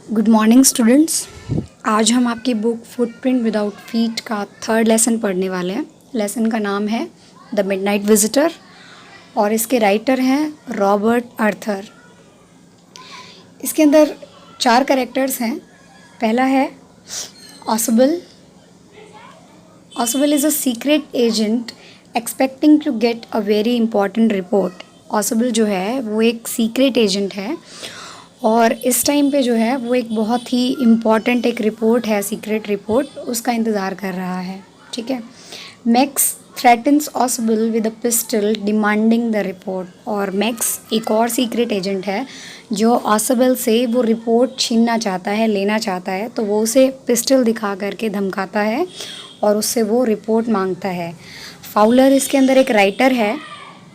Good morning students. आज हम आपकी बुक फुटप्रिंट विदाउट फीट का थर्ड लेसन पढ़ने वाले हैं। लेसन का नाम है द मिडनाइट विजिटर और इसके राइटर हैं रॉबर्ट आर्थर। इसके अंदर 4 कैरेक्टर्स हैं। पहला है Ausable. Ausable is a secret agent expecting to get a very important report. Ausable जो है वो एक सीक्रेट एजेंट है और इस टाइम पे जो है वो एक बहुत ही इम्पॉर्टेंट एक रिपोर्ट है, सीक्रेट रिपोर्ट, उसका इंतज़ार कर रहा है। ठीक है। Max threatens Ausable with a pistol demanding the report. और मैक्स एक और सीक्रेट एजेंट है जो ऑसबल से वो रिपोर्ट छीनना चाहता है, लेना चाहता है, तो वो उसे पिस्टल दिखा करके धमकाता है और उससे वो रिपोर्ट मांगता है। फाउलर इसके अंदर एक राइटर है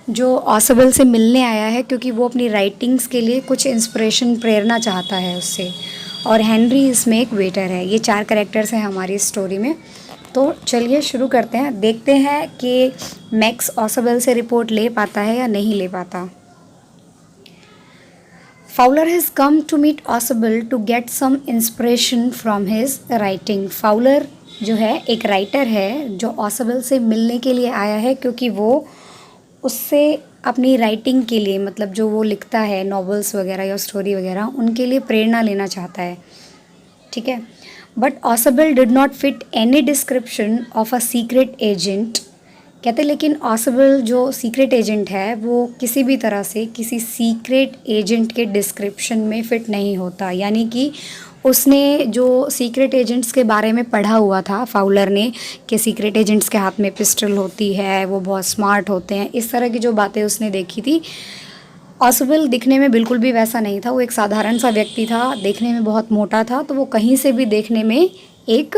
जो ऑसबल से मिलने आया है क्योंकि वो अपनी राइटिंग्स के लिए कुछ इंस्पिरेशन, प्रेरणा चाहता है उससे। और हेनरी इसमें एक वेटर है। ये 4 कैरेक्टर्स हैं हमारी स्टोरी में। तो चलिए शुरू करते हैं, देखते हैं कि मैक्स ऑसबल से रिपोर्ट ले पाता है या नहीं ले पाता। Fowler has come to meet Ausable to get some inspiration from his writing. Fowler जो है एक राइटर है जो ऑसबल से मिलने के लिए आया है क्योंकि वो उससे अपनी राइटिंग के लिए, मतलब जो वो लिखता है नॉवेल्स वगैरह या स्टोरी वगैरह, उनके लिए प्रेरणा लेना चाहता है। ठीक है। But Ausable did not fit any description of a secret agent. कहते लेकिन ऑसबल जो सीक्रेट एजेंट है वो किसी भी तरह से किसी सीक्रेट एजेंट के डिस्क्रिप्शन में फ़िट नहीं होता। यानी कि उसने जो सीक्रेट एजेंट्स के बारे में पढ़ा हुआ था फाउलर ने कि सीक्रेट एजेंट्स के हाथ में पिस्टल होती है, वो बहुत स्मार्ट होते हैं, इस तरह की जो बातें उसने देखी थी। ऑसबल दिखने में बिल्कुल भी वैसा नहीं था। वो एक साधारण सा व्यक्ति था, देखने में बहुत मोटा था, तो वो कहीं से भी देखने में एक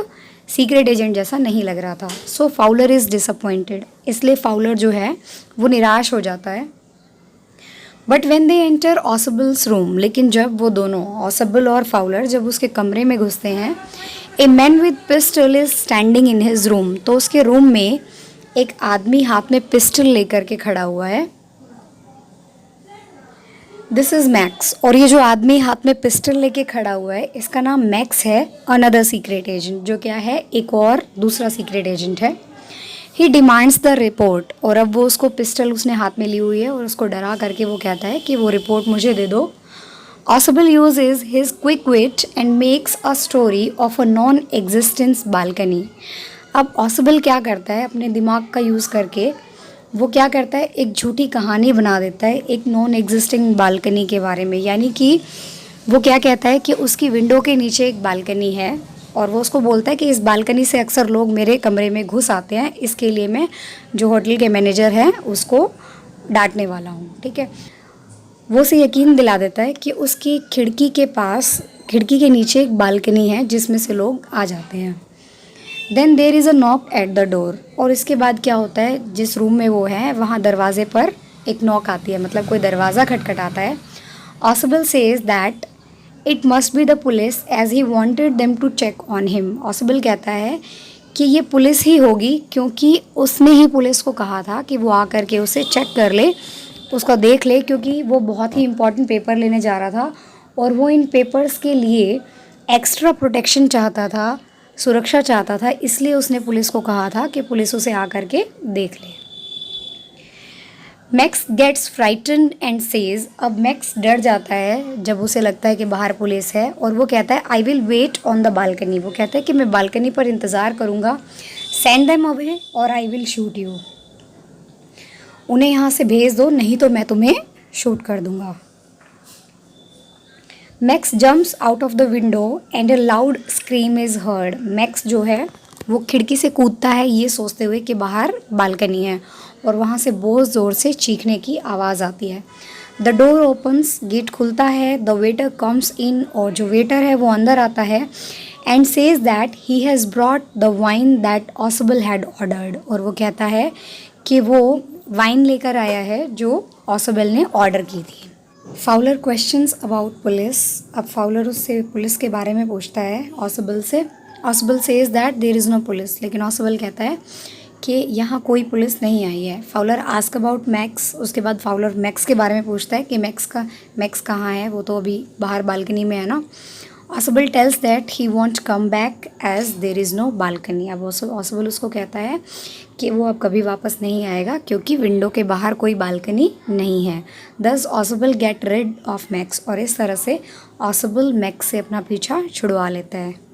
सीक्रेट एजेंट जैसा नहीं लग रहा था। So Fowler is disappointed. इसलिए फाउलर जो है वो निराश हो जाता है। But when they enter Ausable's room, लेकिन जब वो दोनों ऑसबल और फाउलर जब उसके कमरे में घुसते हैं, a man with pistil is standing in his room. तो उसके रूम में एक आदमी हाथ में पिस्टल लेकर के खड़ा हुआ है। This is max. और ये जो आदमी हाथ में पिस्टल लेके खड़ा हुआ है इसका नाम मैक्स है, अनदर सीक्रेट एजेंट, जो क्या है एक और दूसरा सीक्रेट एजेंट है। ही डिमांड्स द रिपोर्ट। और अब वो उसको पिस्टल उसने हाथ में ली हुई है और उसको डरा करके वो कहता है कि वो रिपोर्ट मुझे दे दो। Ausable uses his quick wit and makes a story of a non existence balcony. अब ऑसबल क्या करता है, अपने दिमाग का यूज़ करके वो क्या करता है, एक झूठी कहानी बना देता है एक नॉन एग्जिस्टिंग बालकनी के बारे में। यानी कि वो क्या कहता है कि उसकी विंडो के नीचे एक बालकनी है और वो उसको बोलता है कि इस बालकनी से अक्सर लोग मेरे कमरे में घुस आते हैं, इसके लिए मैं जो होटल के मैनेजर हैं उसको डांटने वाला हूँ। ठीक है। वो उसे यकीन दिला देता है कि उसकी खिड़की के पास, खिड़की के नीचे एक बालकनी है जिसमें से लोग आ जाते हैं। Then there is a knock at the door. और इसके बाद क्या होता है, जिस रूम में वो है वहाँ दरवाजे पर एक नॉक आती है, मतलब कोई दरवाज़ा खटखटाता है। Ausable says that it must be the police as he wanted them to check on him. Ausable कहता है कि ये पुलिस ही होगी क्योंकि उसने ही पुलिस को कहा था कि वो आकर के उसे चेक कर ले, उसको देख ले, क्योंकि वो बहुत ही इंपॉर्टेंट पेपर लेने जा रहा था और वो इन पेपर्स के लिए एक्स्ट्रा प्रोटेक्शन चाहता था, सुरक्षा चाहता था, इसलिए उसने पुलिस को कहा था कि पुलिस उसे आकर के देख ले। Max gets frightened and says. अब मैक्स डर जाता है जब उसे लगता है कि बाहर पुलिस है और वो कहता है I will wait on the balcony. वो कहता है कि मैं बालकनी पर इंतज़ार करूँगा। सेंड देम अवे और आई विल शूट यू। उन्हें यहाँ से भेज दो, नहीं तो मैं तुम्हें शूट कर दूँगा। Max jumps out of the window and a loud scream is heard. Max जो है वो खिड़की से कूदता है ये सोचते हुए कि बाहर बालकनी है और वहाँ से बहुत ज़ोर से चीखने की आवाज़ आती है। द डोर ओपन्स, गेट खुलता है। The waiter comes in. और जो वेटर है वो अंदर आता है and says that he has brought the wine that Ausable had ordered. और वो कहता है कि वो वाइन लेकर आया है जो ऑसबल ने ऑर्डर की थी। Fowler questions about police. अब फाउलर उससे पुलिस के बारे में पूछता है ऑसबल से। Ausable says that there is no police. लेकिन ऑसबल कहता है कि यहाँ कोई पुलिस नहीं आई है। Fowler ask about max. उसके बाद फाउलर मैक्स के बारे में पूछता है कि मैक्स कहाँ है, वो तो अभी बाहर बालकनी में है ना। ऑसिबल tells that he won't come back as there is no balcony. अब ऑसिबल उसको कहता है कि वो अब कभी वापस नहीं आएगा क्योंकि विंडो के बाहर कोई बालकनी नहीं है। दस ऑसिबल गेट रिड ऑफ मैक्स, और इस तरह से ऑसिबल मैक्स से अपना पीछा छुड़वा लेता है।